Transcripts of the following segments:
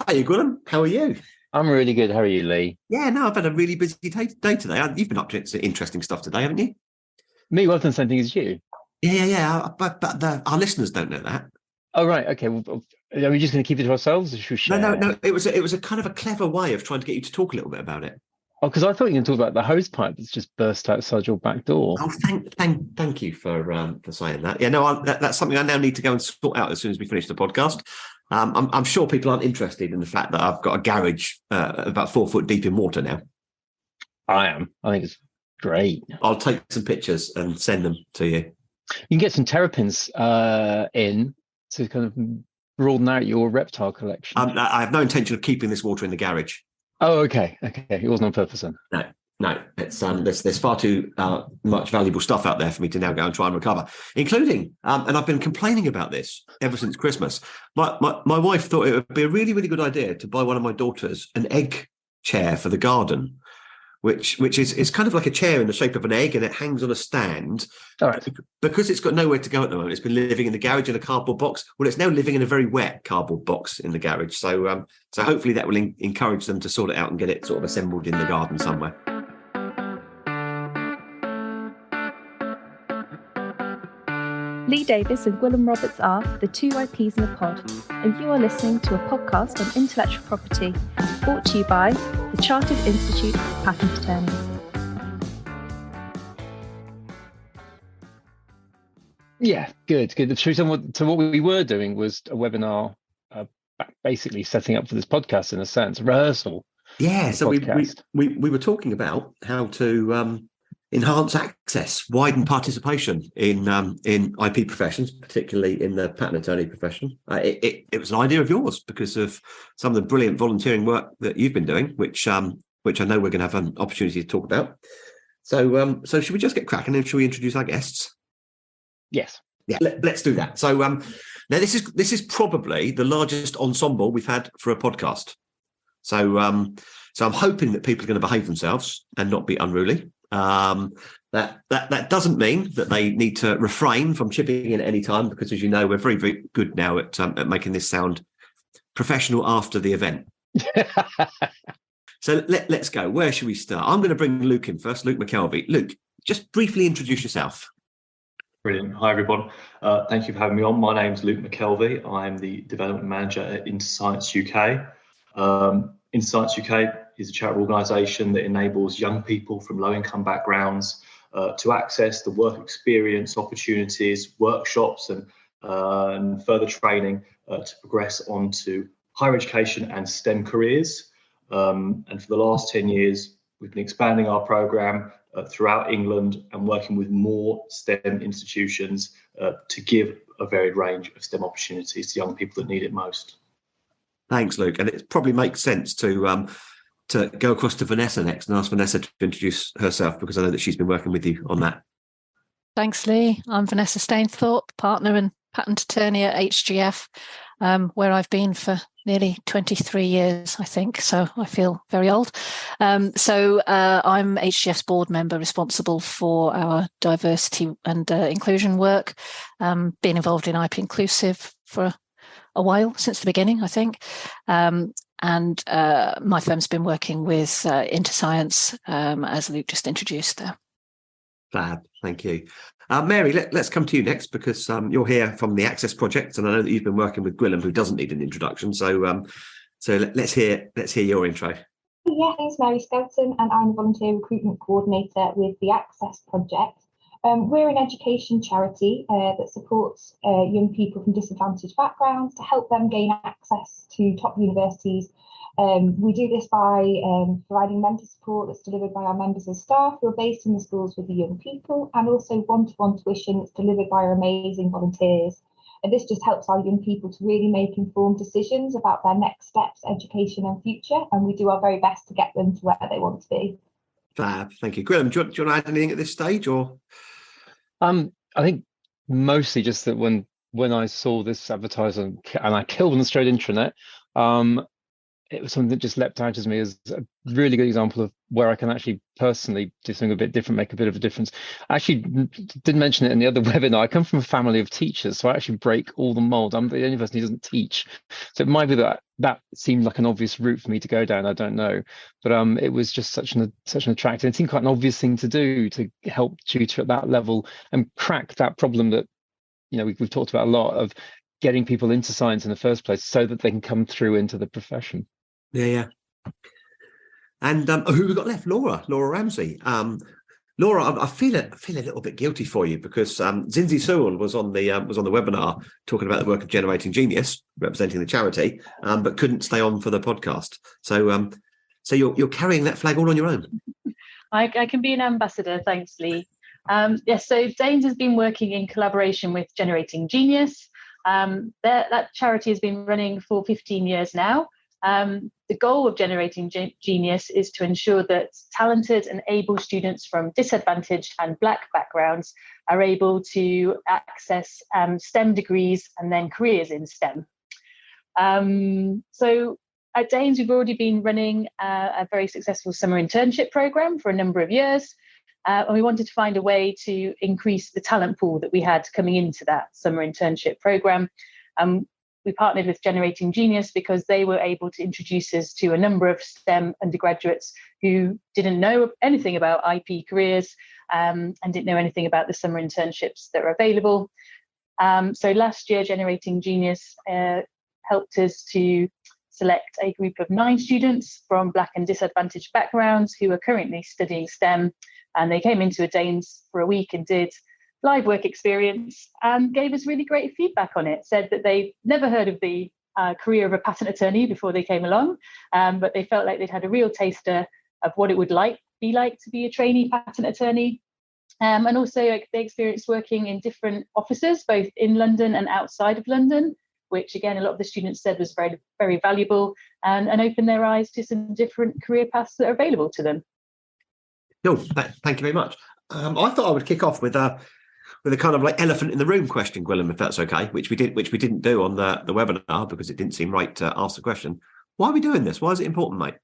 Hi, Gwilym. How are you? I'm really good. How are you, Lee? Yeah, no, I've had a really busy day today. You've been up to some interesting stuff today, haven't you? Me, well, I've done the same thing as you. Yeah. But our listeners don't know that. Oh, right. Okay. Well, are we just going to keep it to ourselves or should we share? No. It was a kind of a clever way of trying to get you to talk a little bit about it. Oh, because I thought you were going to talk about the hose pipe that's just burst outside your back door. Oh, thank you for saying that. Yeah, no, that's something I now need to go and sort out as soon as we finish the podcast. I'm sure people aren't interested in the fact that I've got a garage about 4 foot deep in water now. I am. I think it's great. I'll take some pictures and send them to you. You can get some terrapins in to kind of broaden out your reptile collection. I have no intention of keeping this water in the garage. Oh, okay. It wasn't on purpose then. No, it's there's far too much valuable stuff out there for me to now go and try and recover, including and I've been complaining about this ever since Christmas. My wife thought it would be a really, really good idea to buy one of my daughters an egg chair for the garden, which is kind of like a chair in the shape of an egg, and it hangs on a stand. All right. Because it's got nowhere to go at the moment. It's been living in the garage in a cardboard box. Well, it's now living in a very wet cardboard box in the garage. So hopefully that will encourage them to sort it out and get it sort of assembled in the garden somewhere. Lee Davis and Gwilym Roberts are the two IPs in a pod, and you are listening to a podcast on intellectual property brought to you by the Chartered Institute of Patent Attorneys. Yeah, good. So what we were doing was a webinar, basically setting up for this podcast in a sense, rehearsal. Yeah, so we were talking about how to enhance access, widen participation in IP professions, particularly in the patent attorney profession. It was an idea of yours because of some of the brilliant volunteering work that you've been doing, which I know we're going to have an opportunity to talk about. So should we just get cracking and should we introduce our guests? Yes. Yeah, let's do that. So now this is probably the largest ensemble we've had for a podcast. So I'm hoping that people are going to behave themselves and not be unruly. That doesn't mean that they need to refrain from chipping in at any time, because as you know, we're very, very good now at making this sound professional after the event. So let's go. Where should we start? I'm going to bring Luke in first. Luke McKelvey. Luke, just briefly introduce yourself. Brilliant. Hi, everyone. Thank you for having me on. My name's Luke McKelvey. I'm the Development Manager at InterScience UK. InterScience UK is a charitable organisation that enables young people from low-income backgrounds to access the work experience, opportunities, workshops and further training to progress onto higher education and STEM careers. And for the last 10 years, we've been expanding our programme throughout England and working with more STEM institutions to give a varied range of STEM opportunities to young people that need it most. Thanks, Luke. And it probably makes sense to go across to Vanessa next and ask Vanessa to introduce herself, because I know that she's been working with you on that. Thanks, Lee. I'm Vanessa Stainthorpe, partner and patent attorney at HGF, where I've been for nearly 23 years, I think, so I feel very old. I'm HGF's board member responsible for our diversity and inclusion work, been involved in IP Inclusive for a while, since the beginning, I think. And my firm's been working with InterScience, as Luke just introduced there. Fab, thank you. Mary, let's come to you next, because you're here from the Access Project, and I know that you've been working with Gwilym, who doesn't need an introduction. So let's hear your intro. Yeah, my name's Mary Skelton, and I'm a volunteer recruitment coordinator with the Access Project. We're an education charity that supports young people from disadvantaged backgrounds to help them gain access to top universities. We do this by providing mentor support that's delivered by our members of staff who are based in the schools with the young people, and also one-to-one tuition that's delivered by our amazing volunteers. And this just helps our young people to really make informed decisions about their next steps, education and future. And we do our very best to get them to where they want to be. Fab, thank you. Gwilym, do you want to add anything at this stage, or? I think mostly just that when I saw this advertisement and I killed on the straight intranet, it was something that just leapt out as me as a really good example of where I can actually personally do something a bit different, make a bit of a difference. I actually didn't mention it in the other webinar. I come from a family of teachers, so I actually break all the mold. I'm the only person who doesn't teach. So it might be that seemed like an obvious route for me to go down. I don't know. But it was just such an attractive, it seemed quite an obvious thing to do to help tutor at that level and crack that problem that, you know, we've talked about a lot of getting people into science in the first place so that they can come through into the profession. Yeah. And who we got left? Laura Ramsay. Laura, I feel a little bit guilty for you because Zinzi Sewell was on the webinar talking about the work of Generating Genius, representing the charity, but couldn't stay on for the podcast. So you're carrying that flag all on your own. I can be an ambassador, thanks, Lee. Yes, so Dehns has been working in collaboration with Generating Genius. That charity has been running for 15 years now. The goal of Generating Genius is to ensure that talented and able students from disadvantaged and Black backgrounds are able to access STEM degrees and then careers in STEM. So at Dehns, we've already been running a very successful summer internship program for a number of years. And we wanted to find a way to increase the talent pool that we had coming into that summer internship program. We partnered with Generating Genius because they were able to introduce us to a number of STEM undergraduates who didn't know anything about IP careers and didn't know anything about the summer internships that are available. So last year, Generating Genius helped us to select a group of 9 students from Black and disadvantaged backgrounds who are currently studying STEM. And they came into a Dehns for a week and did live work experience and gave us really great feedback on it. Said that they'd never heard of the career of a patent attorney before they came along, but they felt like they'd had a real taster of what it would be like to be a trainee patent attorney. And also they experienced working in different offices, both in London and outside of London, which again, a lot of the students said was very, very valuable and opened their eyes to some different career paths that are available to them. Cool. Thank you very much. I thought I would kick off with a kind of like elephant in the room question, Gwilym, if that's okay, which we didn't do on the webinar because it didn't seem right to ask the question. Why are we doing this? Why is it important, mate?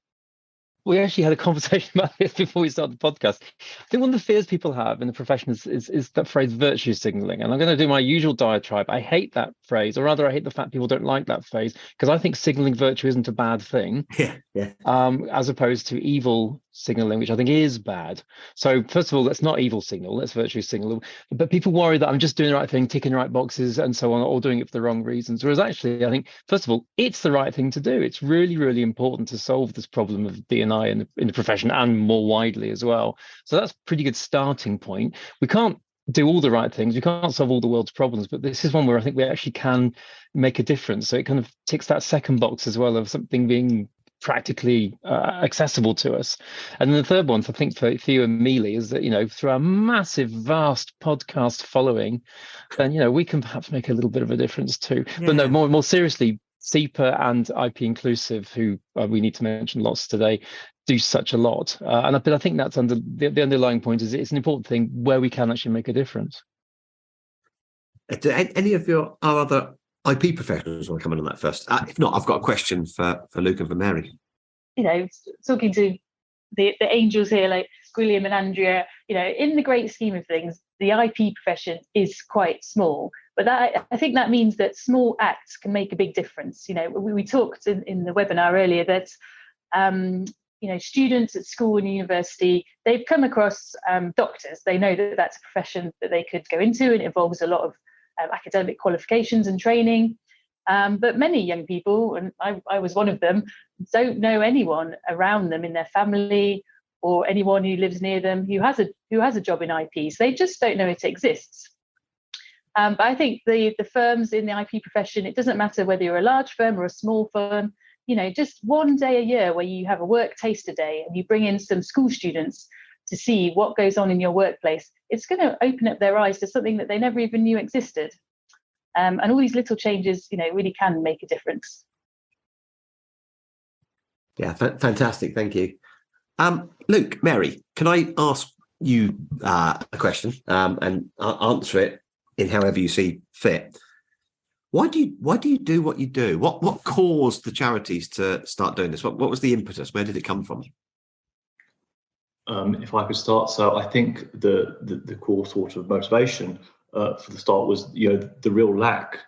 We actually had a conversation about this before we started the podcast. I think one of the fears people have in the profession is that phrase virtue signaling. And I'm going to do my usual diatribe. I hate that phrase, or rather I hate the fact people don't like that phrase, because I think signaling virtue isn't a bad thing. Yeah. As opposed to evil signaling, which I think is bad. So first of all, let's not evil signal, let's virtue signal. But people worry that I'm just doing the right thing, ticking the right boxes and so on, or doing it for the wrong reasons. Whereas actually, I think, first of all, it's the right thing to do. It's really, really important to solve this problem of D&I in the profession and more widely as well. So that's a pretty good starting point. We can't do all the right things. We can't solve all the world's problems, but this is one where I think we actually can make a difference. So it kind of ticks that second box as well of something being practically accessible to us. And then the third one, I think for you and me, Lee, is that, you know, through our massive, vast podcast following, then, you know, we can perhaps make a little bit of a difference too. Yeah. But no, more seriously, SEPA and IP Inclusive, who we need to mention lots today, do such a lot. But I think that's the underlying point is it's an important thing where we can actually make a difference. Do any of our other IP professionals want to come in on that first? If not, I've got a question for Luke and for Mary. You know, talking to the angels here, like Gwilym and Andrea, you know, in the great scheme of things, the IP profession is quite small. But I think that means that small acts can make a big difference. You know, we talked in the webinar earlier that, you know, students at school and university, they've come across doctors. They know that that's a profession that they could go into, and it involves a lot of academic qualifications and training. But many young people, and I was one of them, don't know anyone around them in their family or anyone who lives near them who has a job in IP. So they just don't know it exists. But I think the firms in the IP profession, it doesn't matter whether you're a large firm or a small firm, you know, just one day a year where you have a work taster day and you bring in some school students to see what goes on in your workplace, it's going to open up their eyes to something that they never even knew existed. And all these little changes, you know, really can make a difference. Yeah, fantastic. Thank you. Luke, Mary, can I ask you a question and answer it in however you see fit? Why do you do what you do? What caused the charities to start doing this? What was the impetus? Where did it come from? If I could start, so I think the core sort of motivation for the start was, the real lack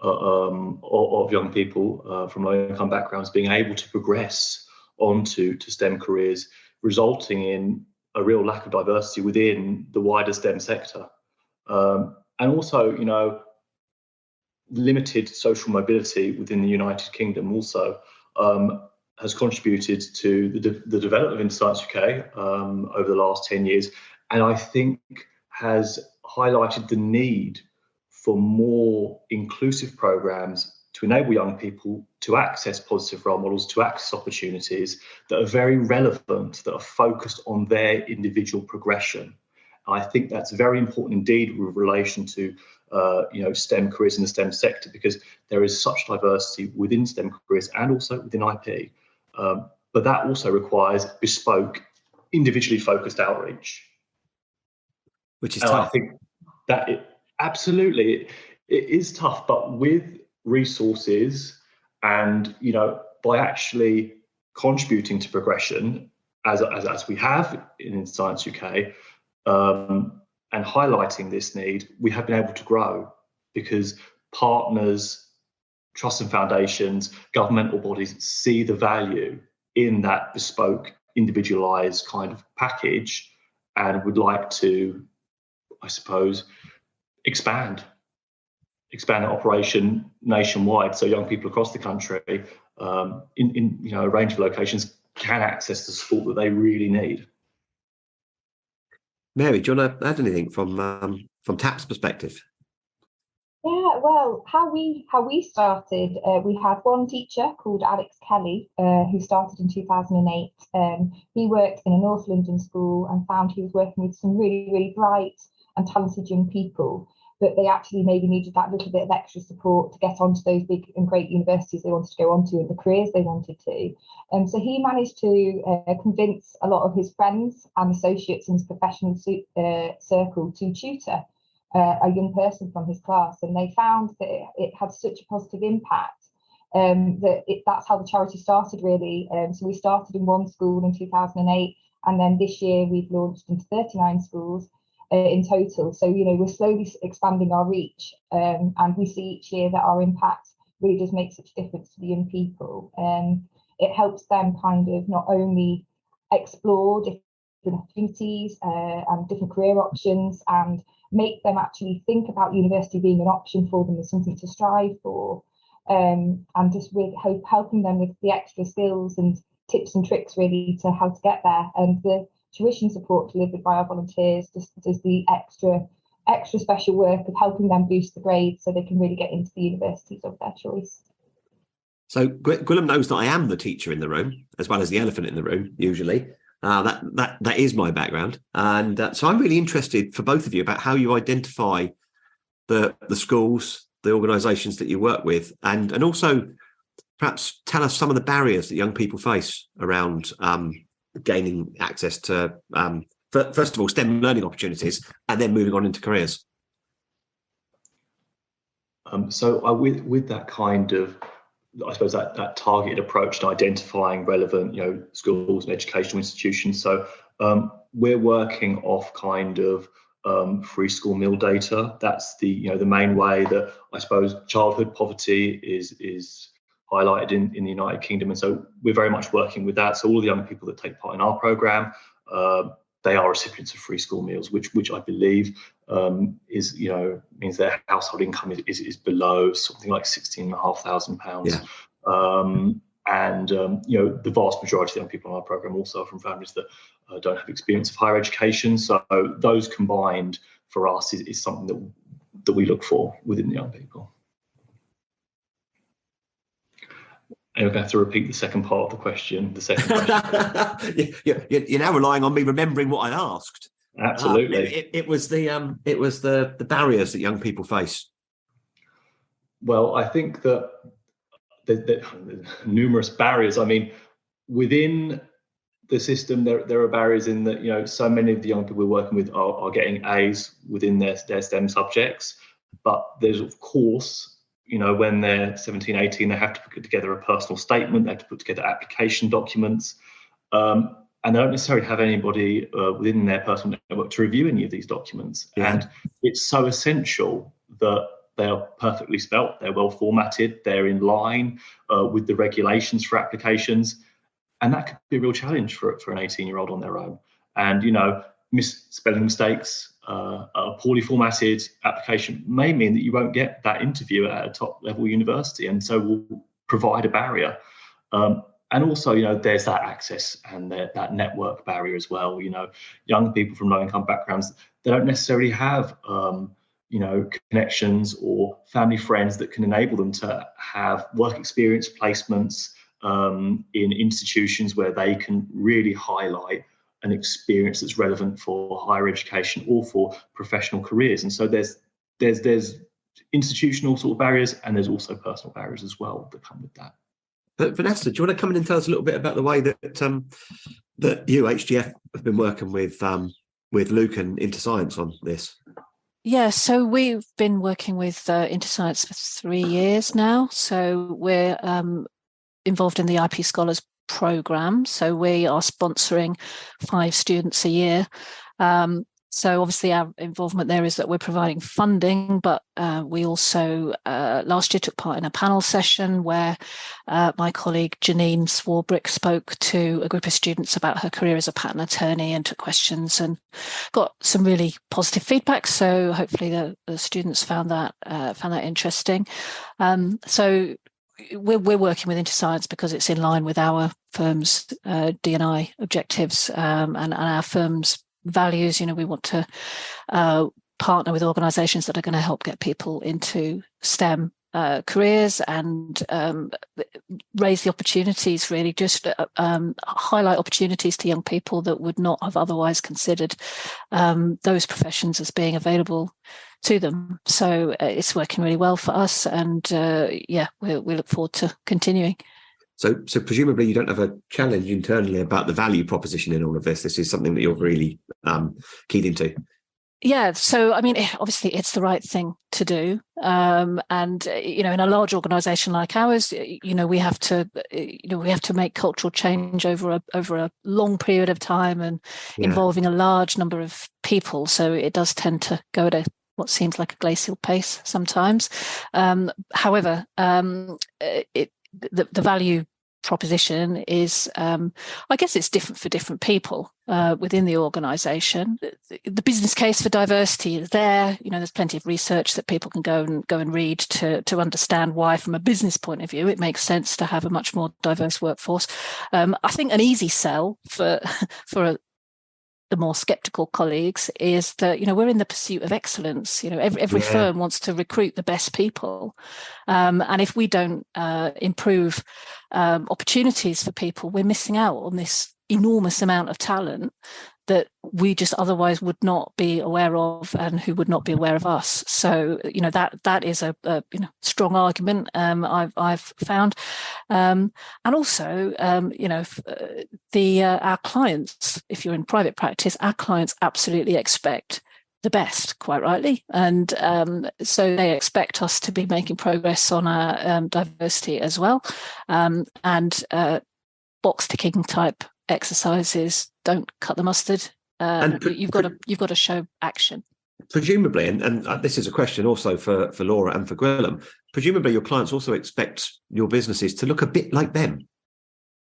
of young people from low-income backgrounds being able to progress onto STEM careers, resulting in a real lack of diversity within the wider STEM sector, and also, limited social mobility within the United Kingdom also has contributed to the development of Science UK over the last 10 years, and I think has highlighted the need for more inclusive programs to enable young people to access positive role models, to access opportunities that are very relevant, that are focused on their individual progression. I think that's very important indeed with relation to STEM careers in the STEM sector, because there is such diversity within STEM careers and also within IP. But that also requires bespoke, individually focused outreach. Which is and tough. I think that absolutely it is tough, but with resources and by actually contributing to progression as we have in Science UK, and highlighting this need, we have been able to grow because partners, trusts and foundations, governmental bodies see the value in that bespoke, individualised kind of package, and would like to, I suppose, expand that operation nationwide, so young people across the country, in a range of locations, can access the support that they really need. Mary, do you want to add anything from TAP's perspective? Yeah, well, how we started, we had one teacher called Alex Kelly, who started in 2008. He worked in a North London school and found he was working with some really, really bright and talented young people, but they actually maybe needed that little bit of extra support to get onto those big and great universities they wanted to go onto and the careers they wanted to. So he managed to convince a lot of his friends and associates in his professional circle to tutor a young person from his class, and they found that it had such a positive impact that's how the charity started, really. So we started in one school in 2008, and then this year we've launched into 39 schools in total. So we're slowly expanding our reach, and we see each year that our impact really does make such a difference to the young people. It helps them kind of not only explore different opportunities and different career options, and make them actually think about university being an option for them as something to strive for, and just with helping them with the extra skills and tips and tricks really to how to get there. And the tuition support delivered by our volunteers just does the extra special work of helping them boost the grades so they can really get into the universities of their choice. So Gwilym knows that I am the teacher in the room, as well as the elephant in the room, usually. That is my background. And so I'm really interested for both of you about how you identify the schools, the organisations that you work with, and also perhaps tell us some of the barriers that young people face around gaining access to, first of all, STEM learning opportunities, and then moving on into careers. So with that kind of, I suppose, that targeted approach to identifying relevant, schools and educational institutions. So we're working off kind of free school meal data. That's the main way that I suppose childhood poverty is highlighted in the United Kingdom, and so we're very much working with that. So all the young people that take part in our programme, they are recipients of free school meals, which I believe is means their household income is below something like £16,500. Yeah. And the vast majority of young people in our programme also are from families that don't have experience of higher education. So those combined for us is something that we look for within the young people. And you're going to have to repeat the second part of the question. You're now relying on me remembering what I asked. Absolutely. It was the barriers that young people face. Well, I think that the numerous barriers. I mean, within the system, there are barriers in that so many of the young people we're working with are getting A's within their STEM subjects, but there's of course when they're 17, 18, they have to put together a personal statement, they have to put together application documents, and they don't necessarily have anybody within their personal network to review any of these documents. Yeah. And it's so essential that they are perfectly spelt, they're well formatted, they're in line with the regulations for applications. And that could be a real challenge for an 18-year-old on their own. And, misspelling mistakes, a poorly formatted application may mean that you won't get that interview at a top level university, and so will provide a barrier. And also, there's that access and that network barrier as well. Young people from low-income backgrounds, they don't necessarily have, connections or family friends that can enable them to have work experience placements in institutions where they can really highlight an experience that's relevant for higher education or for professional careers. And so there's institutional sort of barriers, and there's also personal barriers as well that come with that. But Vanessa, do you want to come in and tell us a little bit about the way that you, HGF, have been working with Luke and InterScience on this? Yeah, so we've been working with InterScience for 3 years now. So we're involved in the IP Scholars program. So we are sponsoring 5 students a year. So obviously our involvement there is that we're providing funding, but we also last year took part in a panel session where my colleague Janine Swarbrick spoke to a group of students about her career as a patent attorney and took questions and got some really positive feedback. So hopefully the students found that interesting. So we're working with InterScience because it's in line with our firm's D&I objectives and our firm's values. We want to partner with organisations that are going to help get people into STEM careers and raise the opportunities, really just highlight opportunities to young people that would not have otherwise considered those professions as being available to them. So it's working really well for us, and we look forward to continuing. So presumably you don't have a challenge internally about the value proposition in all of this. This is something that you're really keyed into. Yeah, so I mean, obviously it's the right thing to do, and in a large organisation like ours, we have to make cultural change over a long period of time and involving a large number of people. So it does tend to go at what seems like a glacial pace sometimes. However, the value proposition is, I guess it's different for different people within the organisation. The business case for diversity is there. There's plenty of research that people can go and read to understand why, from a business point of view, it makes sense to have a much more diverse workforce. I think an easy sell for the more sceptical colleagues is that we're in the pursuit of excellence. Every firm wants to recruit the best people, and if we don't improve opportunities for people, we're missing out on this enormous amount of talent that we just otherwise would not be aware of, and who would not be aware of us. So that is a strong argument I've found, and also our clients, if you're in private practice, our clients absolutely expect the best, quite rightly, and so they expect us to be making progress on our diversity as well, and box ticking type exercises don't cut the mustard. You've got to show action. Presumably, and this is a question also for Laura and for Gwilym, presumably your clients also expect your businesses to look a bit like them.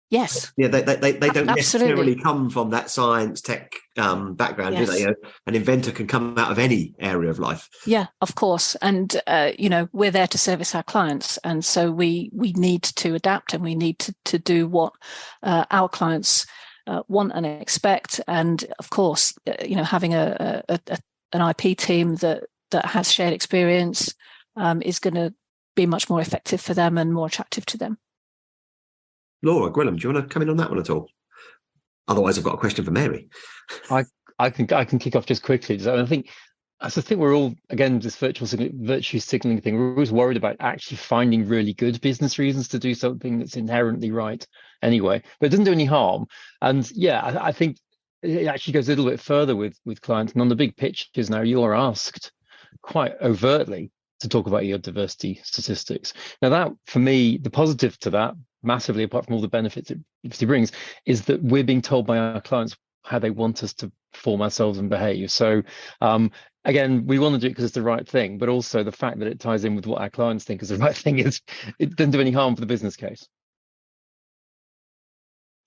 Yes. Yeah, they don't Absolutely. necessarily come from that science tech background, yes. do they? An inventor can come out of any area of life. Yeah, of course. And we're there to service our clients, and so we need to adapt, and we need to do what our clients want and expect. And of course, having an IP team that has shared experience is going to be much more effective for them and more attractive to them. Laura, Gwilym, do you want to come in on that one at all? Otherwise, I've got a question for Mary. I can kick off just quickly. So I think we're all, again, this virtue signaling thing, we're always worried about actually finding really good business reasons to do something that's inherently right anyway, but it doesn't do any harm. And I think it actually goes a little bit further with clients. And on the big pitches now, you are asked quite overtly to talk about your diversity statistics. Now that, for me, the positive to that, massively apart from all the benefits it obviously brings, is that we're being told by our clients how they want us to perform ourselves and behave. So again, we want to do it because it's the right thing, but also the fact that it ties in with what our clients think is the right thing, is it doesn't do any harm for the business case.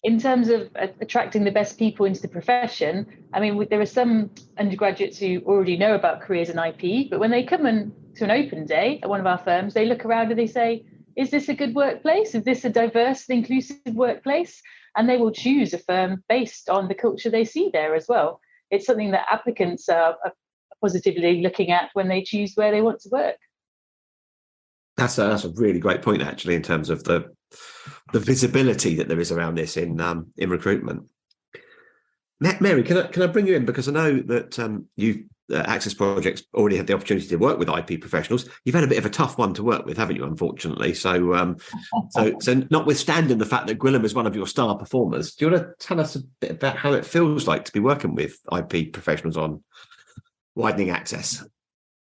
In terms of attracting the best people into the profession, I mean, there are some undergraduates who already know about careers in IP, but when they come in to an open day at one of our firms, they look around and they say, is this a good workplace? Is this a diverse and inclusive workplace? And they will choose a firm based on the culture they see there as well. It's something that applicants are positively looking at when they choose where they want to work. That's a really great point, actually, in terms of the visibility that there is around this in recruitment. Mary, can I bring you in, because I know that you've Access Projects already had the opportunity to work with IP professionals. You've had a bit of a tough one to work with, haven't you? Unfortunately, so notwithstanding the fact that Gwilym is one of your star performers, do you want to tell us a bit about how it feels like to be working with IP professionals on widening access?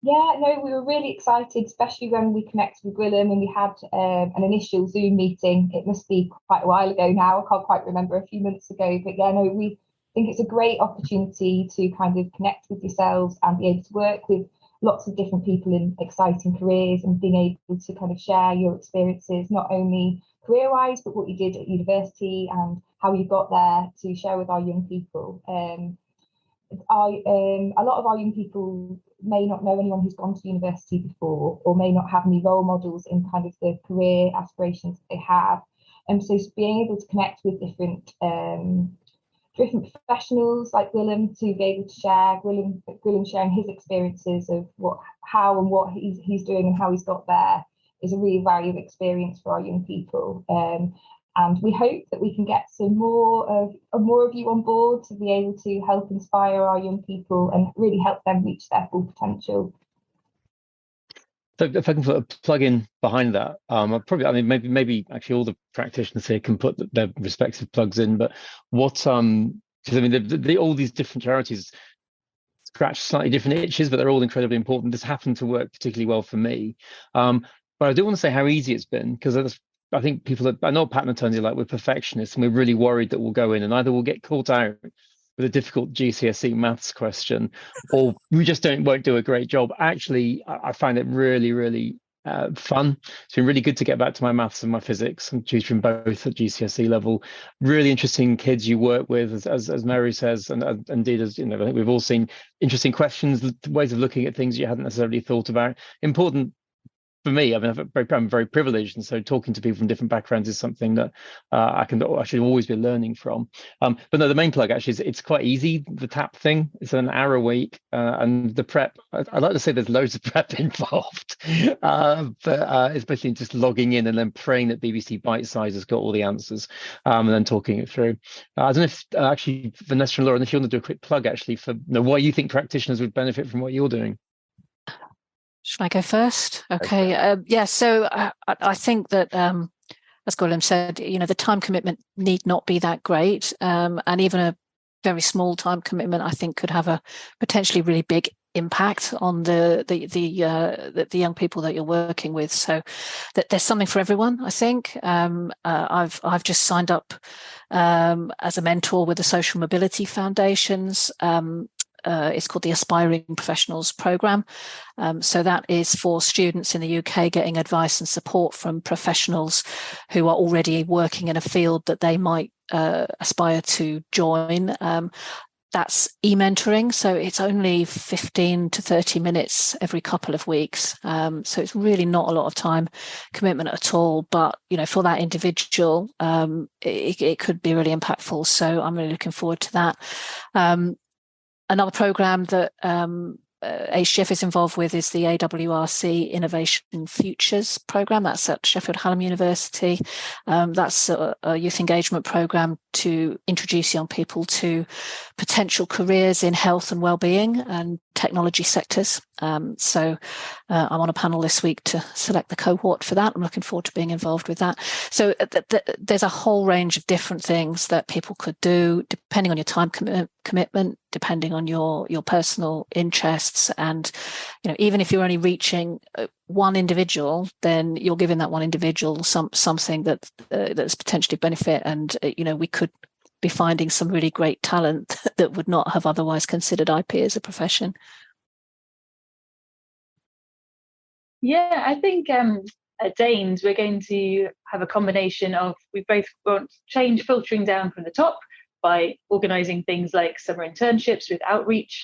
Yeah, no, we were really excited, especially when we connected with Gwilym and we had an initial Zoom meeting. It must be quite a while ago now. I can't quite remember, a few months ago. But yeah, no, we think it's a great opportunity to kind of connect with yourselves and be able to work with lots of different people in exciting careers, and being able to kind of share your experiences, not only career-wise, but what you did at university and how you got there, to share with our young people. A lot of our young people may not know anyone who's gone to university before, or may not have any role models in kind of the career aspirations that they have. And so being able to connect with different professionals like Gwilym, to be able to share, Gwilym sharing his experiences of how and what he's doing and how he's got there, is a really valuable experience for our young people. And we hope that we can get some more of you on board to be able to help inspire our young people and really help them reach their full potential. So if I can put a plug in behind that, maybe actually all the practitioners here can put their respective plugs in. But what all these different charities scratch slightly different itches, but they're all incredibly important. This happened to work particularly well for me. But I do want to say how easy it's been, because I think people I know pattern attorneys are like, we're perfectionists and we're really worried that we'll go in and either we'll get caught out with a difficult GCSE maths question, or we just won't do a great job. Actually, I find it really, really fun. It's been really good to get back to my maths and my physics. I'm tutoring both at GCSE level. Really interesting kids you work with, as Mary says, and indeed, as you know, I think we've all seen interesting questions, ways of looking at things you hadn't necessarily thought about. Important for me. I mean, I'm very privileged, and so talking to people from different backgrounds is something that I should always be learning from. But no, the main plug actually is it's quite easy. The TAP thing, it's an hour a week, and the prep. I'd like to say there's loads of prep involved, but it's basically just logging in and then praying that BBC Bitesize has got all the answers, and then talking it through. I don't know if actually Vanessa and Laura, if you want to do a quick plug actually for why you think practitioners would benefit from what you're doing. Should I go first? Okay. So I think that, as Gwilym said, the time commitment need not be that great. And even a very small time commitment, I think, could have a potentially really big impact on the young people that you're working with. So that there's something for everyone, I think. I've just signed up as a mentor with the Social Mobility Foundation's it's called the Aspiring Professionals Programme. So that is for students in the UK getting advice and support from professionals who are already working in a field that they might aspire to join. That's e-mentoring, so it's only 15 to 30 minutes every couple of weeks. So it's really not a lot of time commitment at all. But, for that individual, it could be really impactful. So I'm really looking forward to that. Another programme that HGF is involved with is the AWRC Innovation Futures programme. That's at Sheffield Hallam University. That's a youth engagement programme to introduce young people to potential careers in health and wellbeing, and technology sectors. So I'm on a panel this week to select the cohort for that. I'm looking forward to being involved with that. So there's a whole range of different things that people could do, depending on your time commitment, depending on your personal interests. And, even if you're only reaching one individual, then you're giving that one individual something that's potentially benefit. And, we could be finding some really great talent that would not have otherwise considered IP as a profession. Yeah, I think at Dehns, we're going to have a combination of, we both want change filtering down from the top by organising things like summer internships with outreach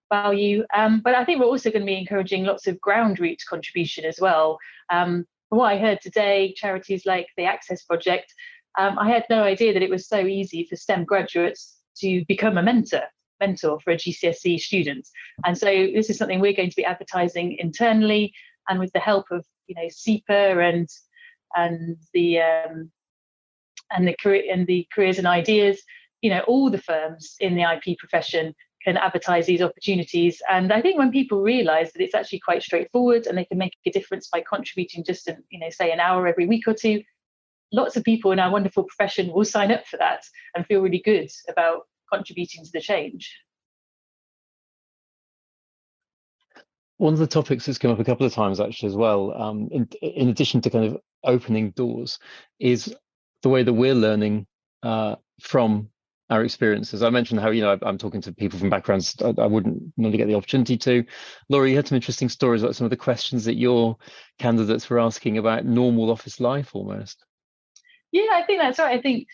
value. But I think we're also going to be encouraging lots of ground root contribution as well. From what I heard today, charities like the Access Project, I had no idea that it was so easy for STEM graduates to become a mentor for a GCSE student. And so this is something we're going to be advertising internally, and with the help of SEPA and the careers and ideas, all the firms in the IP profession can advertise these opportunities. And I think when people realise that it's actually quite straightforward and they can make a difference by contributing just say an hour every week or two, lots of people in our wonderful profession will sign up for that and feel really good about contributing to the change. One of the topics that's come up a couple of times actually as well, in addition to kind of opening doors, is the way that we're learning from our experiences. I mentioned how, I'm talking to people from backgrounds I wouldn't normally get the opportunity to. Laura, you had some interesting stories about some of the questions that your candidates were asking about normal office life almost. Yeah, I think that's right. I think,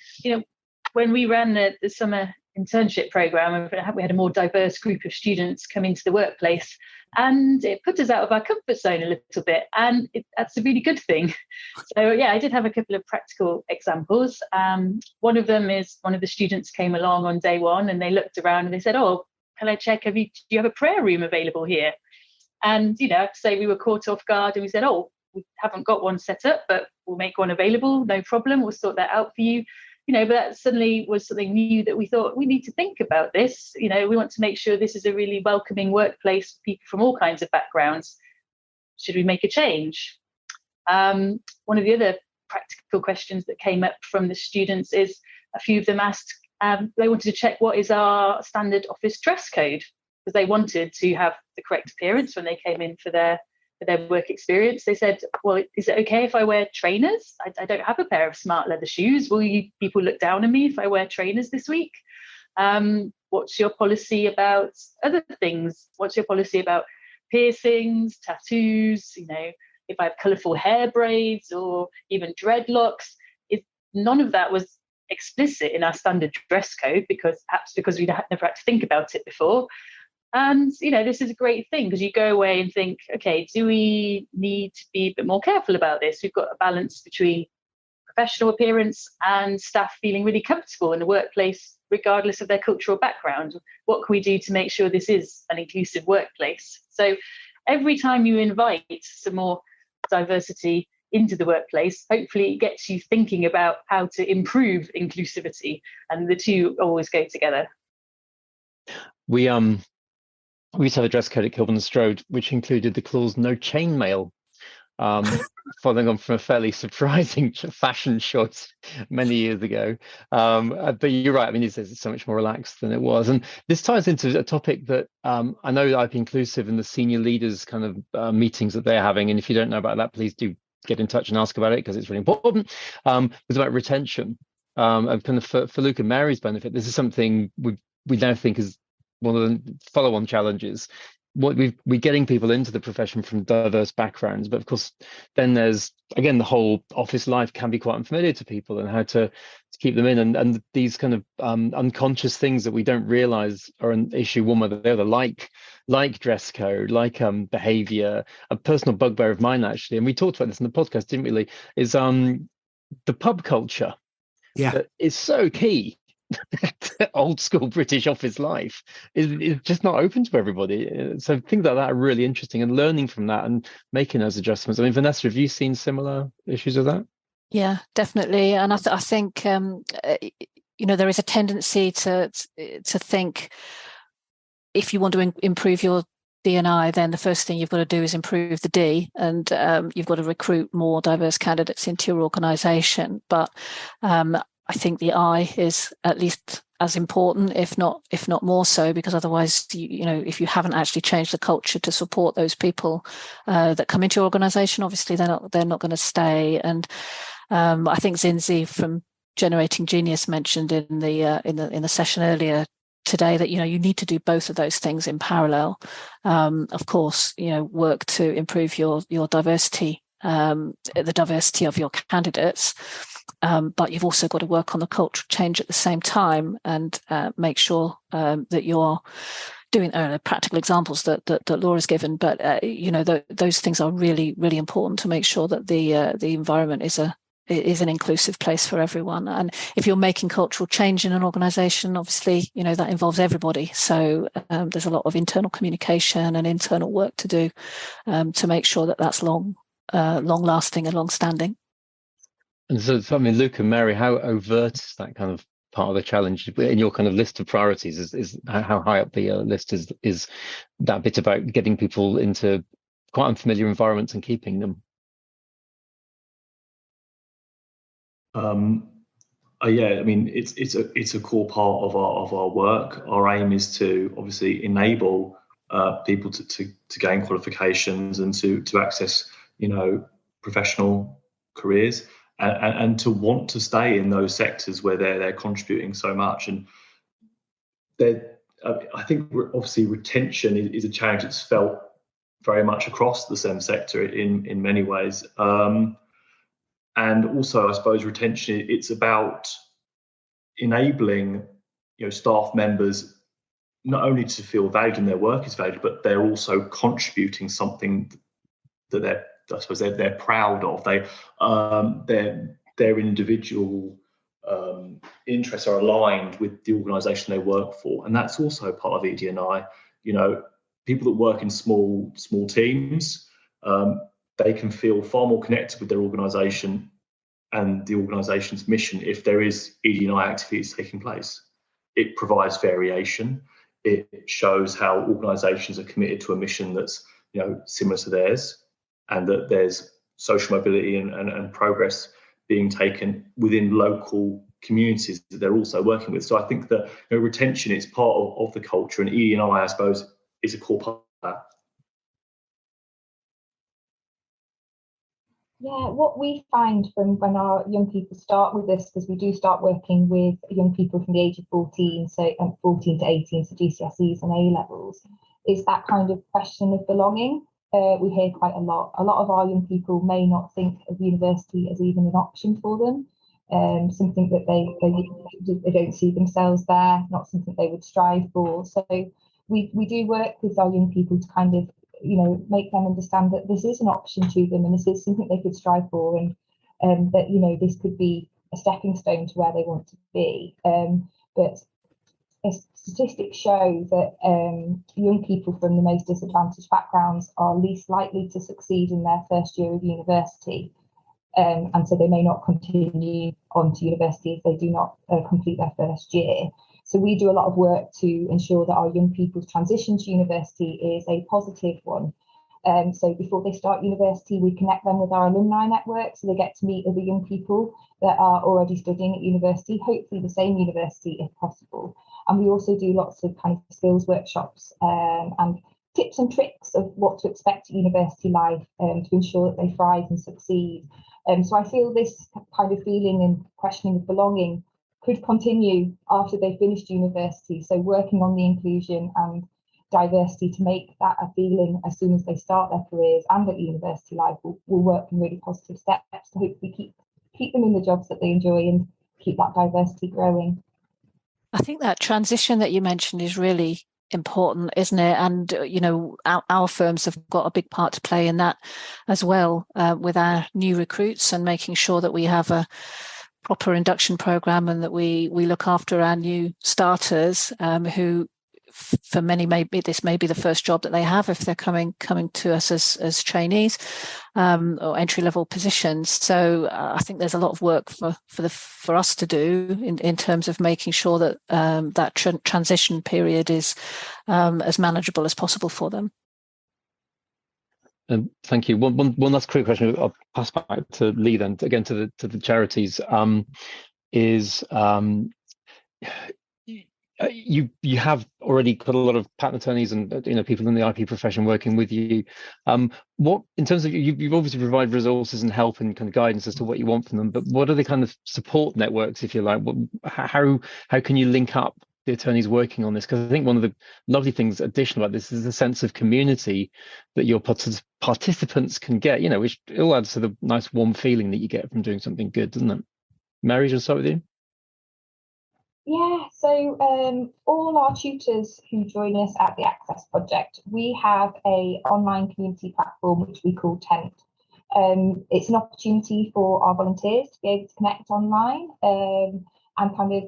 when we ran the summer internship program, we had a more diverse group of students come into the workplace, and it put us out of our comfort zone a little bit, and that's a really good thing. So yeah, I did have a couple of practical examples. One of them is one of the students came along on day one and they looked around and they said, "Oh, can I check, do you have a prayer room available here?" And I have to say we were caught off guard and we said, "Oh, we haven't got one set up, but we'll make one available, no problem, we'll sort that out for you." But that suddenly was something new that we thought we need to think about this. We want to make sure this is a really welcoming workplace for people from all kinds of backgrounds. Should we make a change? One of the other practical questions that came up from the students is, a few of them asked, they wanted to check what is our standard office dress code, because they wanted to have the correct appearance when they came in for their work experience. They said, "Well, is it okay if I wear trainers? I don't have a pair of smart leather shoes. Will you people look down on me if I wear trainers this week? What's your policy about other things? What's your policy about piercings, tattoos? If I have colourful hair braids or even dreadlocks?" None of that was explicit in our standard dress code, because we'd never had to think about it before. And, this is a great thing, because you go away and think, okay, do we need to be a bit more careful about this? We've got a balance between professional appearance and staff feeling really comfortable in the workplace, regardless of their cultural background. What can we do to make sure this is an inclusive workplace? So every time you invite some more diversity into the workplace, hopefully it gets you thinking about how to improve inclusivity, and the two always go together. We used to have a dress code at Kilburn and Strode, which included the clause "no chainmail," following on from a fairly surprising fashion choice many years ago. But you're right. I mean, it's so much more relaxed than it was. And this ties into a topic that I know IP Inclusive and the senior leaders kind of meetings that they're having. And if you don't know about that, please do get in touch and ask about it, because it's really important. It's about retention. And kind of for Luke and Mary's benefit, this is something we now think is one of the follow-on challenges. We're getting people into the profession from diverse backgrounds, but of course then there's, again, the whole office life can be quite unfamiliar to people, and how to keep them in, and these kind of unconscious things that we don't realize are an issue one way or the other, like dress code, like behavior. A personal bugbear of mine, actually, and we talked about this in the podcast, didn't we, Lee, is the pub culture. Yeah, that is so key. Old school British office life is just not open to everybody. So things like that are really interesting, and learning from that and making those adjustments. I mean, Vanessa, have you seen similar issues with that? Yeah, definitely. And I think there is a tendency to think if you want to improve your D&I, then the first thing you've got to do is improve the D, and you've got to recruit more diverse candidates into your organisation. But I think the I is at least as important, if not more so, because otherwise, if you haven't actually changed the culture to support those people that come into your organisation, obviously they're not going to stay. And I think Zinzi from Generating Genius mentioned in the session earlier today that you need to do both of those things in parallel. Of course, work to improve your diversity, the diversity of your candidates, but you've also got to work on the cultural change at the same time, and make sure that you're doing practical examples that Laura's given. But those things are really, really important to make sure that the environment is an inclusive place for everyone. And if you're making cultural change in an organisation, obviously, that involves everybody. So there's a lot of internal communication and internal work to do to make sure that that's long-lasting and long-standing. And so, Luke and Mary, how overt is that kind of part of the challenge in your kind of list of priorities? Is how high up the list is that bit about getting people into quite unfamiliar environments and keeping them? Yeah, it's a core part of our work. Our aim is to obviously enable people to gain qualifications and to access professional careers, and to want to stay in those sectors where they're contributing so much. And I think obviously retention is a challenge that's felt very much across the SEM sector in many ways. And also, I suppose retention, it's about enabling staff members not only to feel valued and their work is valued, but they're also contributing something that they're proud of. Their individual interests are aligned with the organisation they work for, and that's also part of ED&I. People that work in small teams, they can feel far more connected with their organisation and the organisation's mission if there is ED&I activities taking place. It provides variation. It shows how organisations are committed to a mission that's similar to theirs, and that there's social mobility and progress being taken within local communities that they're also working with. So I think that retention is part of the culture, and ED&I suppose, is a core part of that. Yeah, what we find from when our young people start with this, because we do start working with young people from the age of 14, so 14 to 18, so GCSEs and A-levels, is that kind of question of belonging. We hear quite a lot. A lot of our young people may not think of university as even an option for them, something that they don't see themselves there, not something they would strive for. So we do work with our young people to kind of make them understand that this is an option to them, and this is something they could strive for, and that this could be a stepping stone to where they want to be. But statistics show that young people from the most disadvantaged backgrounds are least likely to succeed in their first year of university, and so they may not continue on to university if they do not complete their first year. So we do a lot of work to ensure that our young people's transition to university is a positive one. So before they start university, we connect them with our alumni network, so they get to meet other young people that are already studying at university, hopefully the same university if possible. And we also do lots of kind of skills workshops and tips and tricks of what to expect at university life to ensure that they thrive and succeed. So I feel this kind of feeling and questioning of belonging could continue after they've finished university. So working on the inclusion and diversity to make that a feeling as soon as they start their careers and at university life will work in really positive steps to hopefully keep them in the jobs that they enjoy and keep that diversity growing. I think that transition that you mentioned is really important, isn't it? And our firms have got a big part to play in that as well, with our new recruits, and making sure that we have a proper induction program and that we look after our new starters who for many, maybe this may be the first job that they have if they're coming to us as trainees or entry level positions. So I think there's a lot of work for us to do in terms of making sure that that transition period is as manageable as possible for them. Thank you. One last quick question. I'll pass back to Lee then. Again to the charities. You have already got a lot of patent attorneys and people in the IP profession working with you. What, in terms of you've obviously provided resources and help and kind of guidance as to what you want from them, but what are the kind of support networks, if you like? How can you link up the attorneys working on this? Because I think one of the lovely things additional about this is the sense of community that your participants can get, which all adds to the nice warm feeling that you get from doing something good, doesn't it? Mary, shall I start with you? Yeah, so all our tutors who join us at the Access Project, we have an online community platform which we call Tent. It's an opportunity for our volunteers to be able to connect online and kind of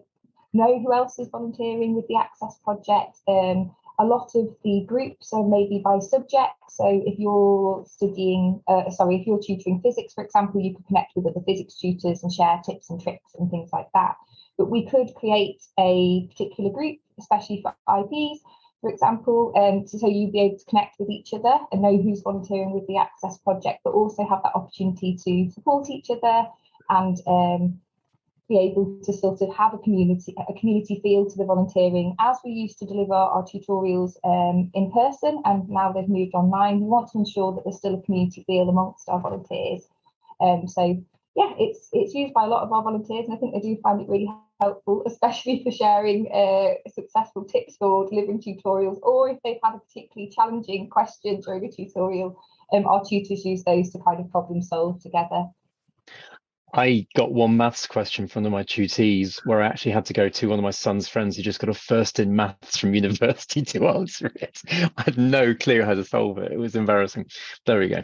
know who else is volunteering with the Access Project. A lot of the groups are maybe by subject. So if you're if you're tutoring physics, for example, you could connect with other physics tutors and share tips and tricks and things like that. But we could create a particular group, especially for IPs, for example, so you'd be able to connect with each other and know who's volunteering with the Access Project, but also have that opportunity to support each other and be able to sort of have a community feel to the volunteering. As we used to deliver our tutorials in person, and now they've moved online, we want to ensure that there's still a community feel amongst our volunteers. So yeah, it's used by a lot of our volunteers, and I think they do find it really helpful, especially for sharing successful tips for delivering tutorials, or if they've had a particularly challenging question during a tutorial, our tutors use those to kind of problem solve together. I got one maths question from one of my tutees where I actually had to go to one of my son's friends who just got a first in maths from university to answer it. I had no clue how to solve it. It was embarrassing. There we go.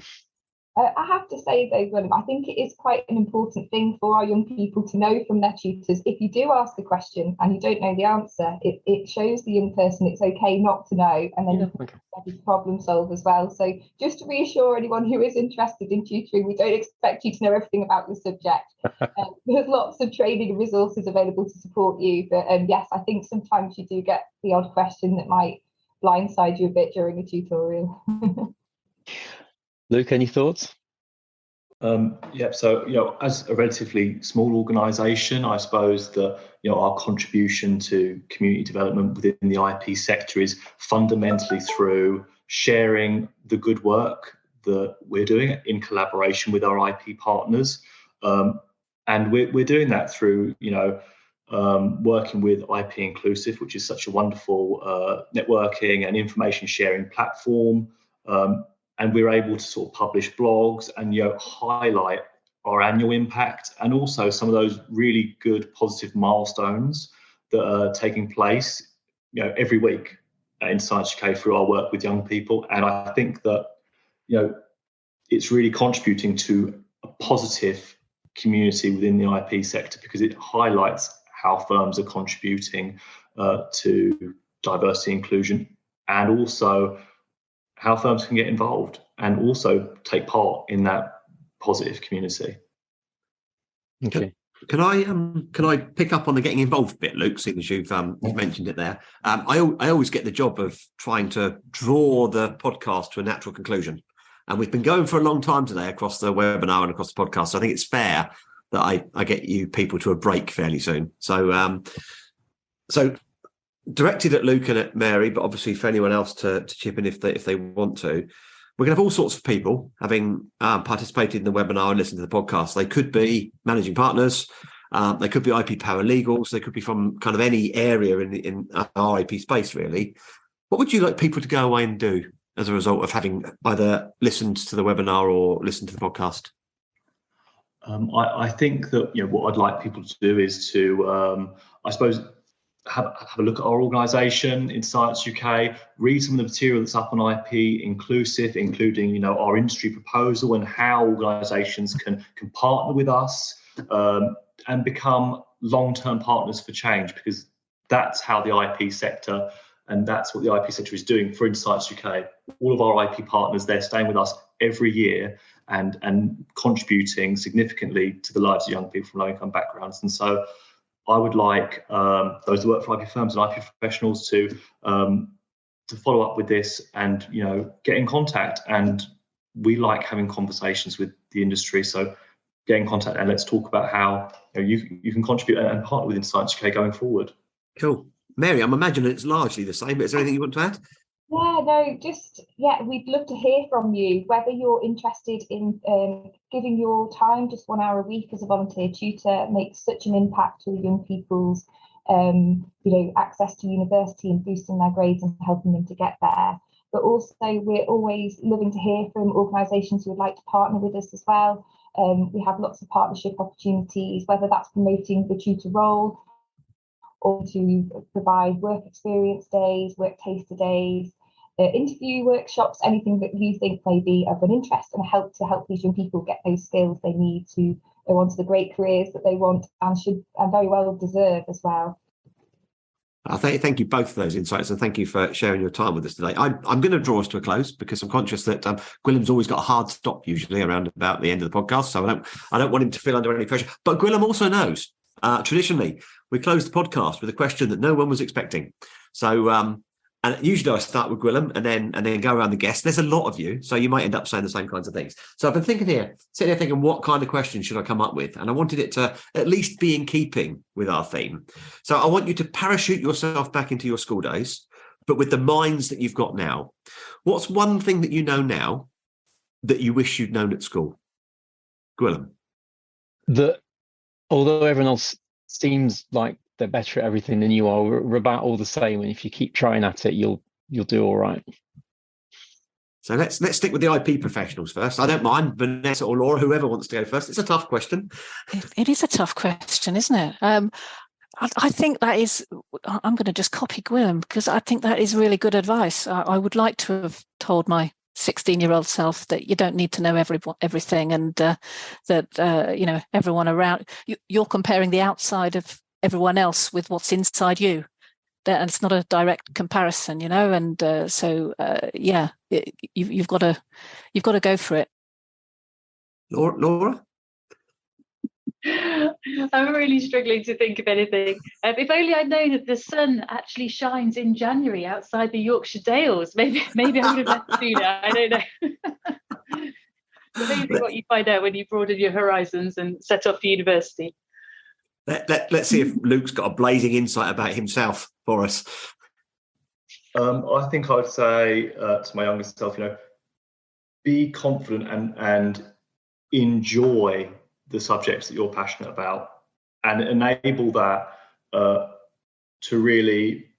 I have to say though, Gwilym, I think it is quite an important thing for our young people to know from their tutors. If you do ask the question and you don't know the answer, it shows the young person it's okay not to know, and then you can problem solve as well. So just to reassure anyone who is interested in tutoring, we don't expect you to know everything about the subject. There's lots of training and resources available to support you. But yes, I think sometimes you do get the odd question that might blindside you a bit during a tutorial. Luke, any thoughts? So as a relatively small organisation, I suppose that our contribution to community development within the IP sector is fundamentally through sharing the good work that we're doing in collaboration with our IP partners, and we're doing that through working with IP Inclusive, which is such a wonderful networking and information sharing platform. And we're able to sort of publish blogs and highlight our annual impact, and also some of those really good positive milestones that are taking place every week in Science UK through our work with young people. And I think that it's really contributing to a positive community within the IP sector, because it highlights how firms are contributing to diversity inclusion, and also how firms can get involved and also take part in that positive community. Okay. Can I pick up on the getting involved bit, Luke, seeing as you've mentioned it there? I always get the job of trying to draw the podcast to a natural conclusion. And we've been going for a long time today across the webinar and across the podcast. So I think it's fair that I get you people to a break fairly soon. So directed at Luke and at Mary, but obviously for anyone else to chip in if they want to. We're going to have all sorts of people having participated in the webinar and listened to the podcast. They could be managing partners, they could be IP paralegals, they could be from kind of any area in our IP space, really. What would you like people to go away and do as a result of having either listened to the webinar or listened to the podcast? I think that what I'd like people to do is to, I suppose, have a look at our organisation in Science UK, read some of the material that's up on IP Inclusive, including our industry proposal and how organisations can partner with us and become long-term partners for change, because that's how the IP sector And that's what the IP Centre is doing for Insights UK. All of our IP partners, they're staying with us every year and contributing significantly to the lives of young people from low-income backgrounds. And so I would like those who work for IP firms and IP professionals to follow up with this and, get in contact. And we like having conversations with the industry. So get in contact and let's talk about how you can contribute and partner with Insights UK going forward. Cool. Mary, I'm imagining it's largely the same, but is there anything you want to add? We'd love to hear from you, whether you're interested in giving your time, just 1 hour a week as a volunteer tutor makes such an impact to young people's access to university and boosting their grades and helping them to get there. But also we're always loving to hear from organisations who would like to partner with us as well. We have lots of partnership opportunities, whether that's promoting the tutor role or to provide work experience days, work taster days, interview workshops, anything that you think may be of an interest and help these young people get those skills they need to go on to the great careers that they want and should and very well deserve as well. Thank you both for those insights, and thank you for sharing your time with us today. I'm going to draw us to a close because I'm conscious that Gwilym's always got a hard stop usually around about the end of the podcast, so I don't want him to feel under any pressure. But Gwilym also knows traditionally we close the podcast with a question that no one was expecting. So and usually I start with Gwilym and then go around the guests. There's a lot of you, so you might end up saying the same kinds of things. So I've been sitting here thinking, what kind of question should I come up with? And I wanted it to at least be in keeping with our theme. So I want you to parachute yourself back into your school days, but with the minds that you've got now. What's one thing that you know now that you wish you'd known at school? Gwilym. That although everyone else seems like they're better at everything than you are, we're about all the same, and if you keep trying at it, you'll do all right. So let's stick with the IP professionals first. I don't mind, Vanessa or Laura, whoever wants to go first. It's a tough question. It is a tough question, isn't it? I think that is, I'm going to just copy Gwilym because I think that is really good advice. I would like to have told my 16-year-old self that you don't need to know everything, and that everyone around you're comparing the outside of everyone else with what's inside you, and it's not a direct comparison, and you've got to go for it. Laura? I'm really struggling to think of anything. If only I'd known that the sun actually shines in January outside the Yorkshire Dales. Maybe I would have left sooner. I don't know. It's amazing what you find out when you broaden your horizons and set off to university. Let's see if Luke's got a blazing insight about himself for us. I think I would say to my younger self, be confident and enjoy the subjects that you're passionate about, and enable that to really,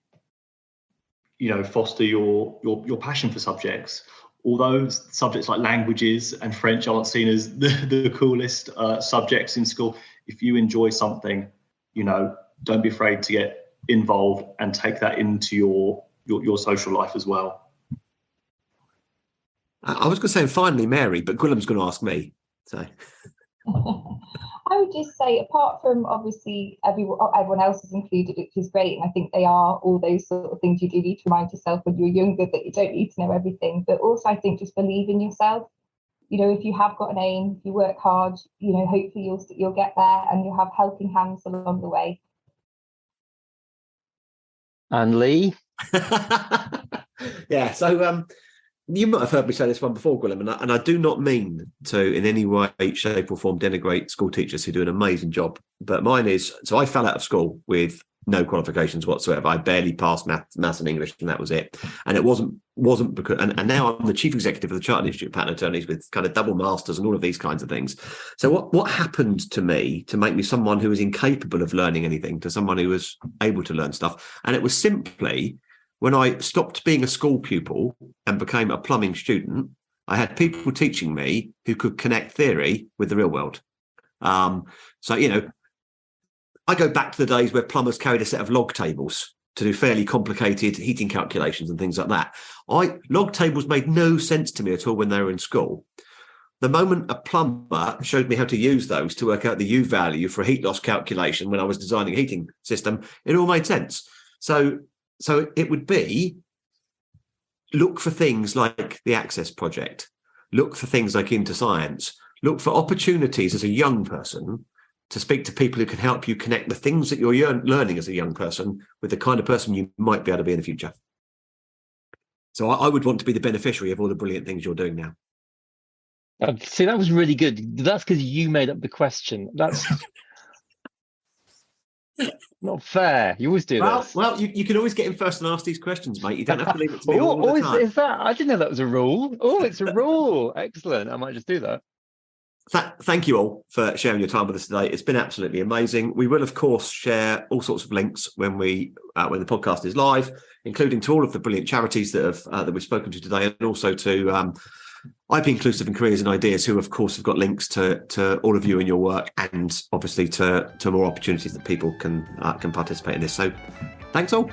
foster your passion for subjects. Although subjects like languages and French aren't seen as the coolest subjects in school, if you enjoy something, don't be afraid to get involved and take that into your social life as well. I was going to say finally Mary, but Gwilym's going to ask me. So I would just say, apart from obviously everyone else is included, which is great, and I think they are all those sort of things you do need to remind yourself when you're younger that you don't need to know everything. But also I think just believe in yourself. If you have got an aim, if you work hard, hopefully you'll get there, and you'll have helping hands along the way. And Lee? Yeah, so you might have heard me say this one before, Gwilym, and I do not mean to in any way, shape or form denigrate school teachers who do an amazing job. But mine is, so I fell out of school with no qualifications whatsoever. I barely passed maths and English, and that was it. And it wasn't because, and now I'm the chief executive of the Chartered Institute of Patent Attorneys with kind of double masters and all of these kinds of things. So what happened to me to make me someone who was incapable of learning anything to someone who was able to learn stuff? And it was simply when I stopped being a school pupil and became a plumbing student, I had people teaching me who could connect theory with the real world. I go back to the days where plumbers carried a set of log tables to do fairly complicated heating calculations and things like that. Log tables made no sense to me at all when they were in school. The moment a plumber showed me how to use those to work out the U value for a heat loss calculation when I was designing a heating system, it all made sense. So So it would be, look for things like the Access Project, look for things like Into Science, look for opportunities as a young person to speak to people who can help you connect the things that you're learning as a young person with the kind of person you might be able to be in the future. So I would want to be the beneficiary of all the brilliant things you're doing now. See, that was really good. That's because you made up the question. That's not fair. You always do this. Well, you can always get in first and ask these questions, mate. You don't have to leave it to me all the time. Is that? I didn't know that was a rule. Oh, it's a rule. Excellent. I might just do that. Thank you all for sharing your time with us today. It's been absolutely amazing. We will, of course, share all sorts of links when the podcast is live, including to all of the brilliant charities that we've spoken to today, and also to IP Inclusive and Careers and Ideas, who, of course, have got links to all of you and your work, and obviously to more opportunities that people can participate in this. So, thanks all.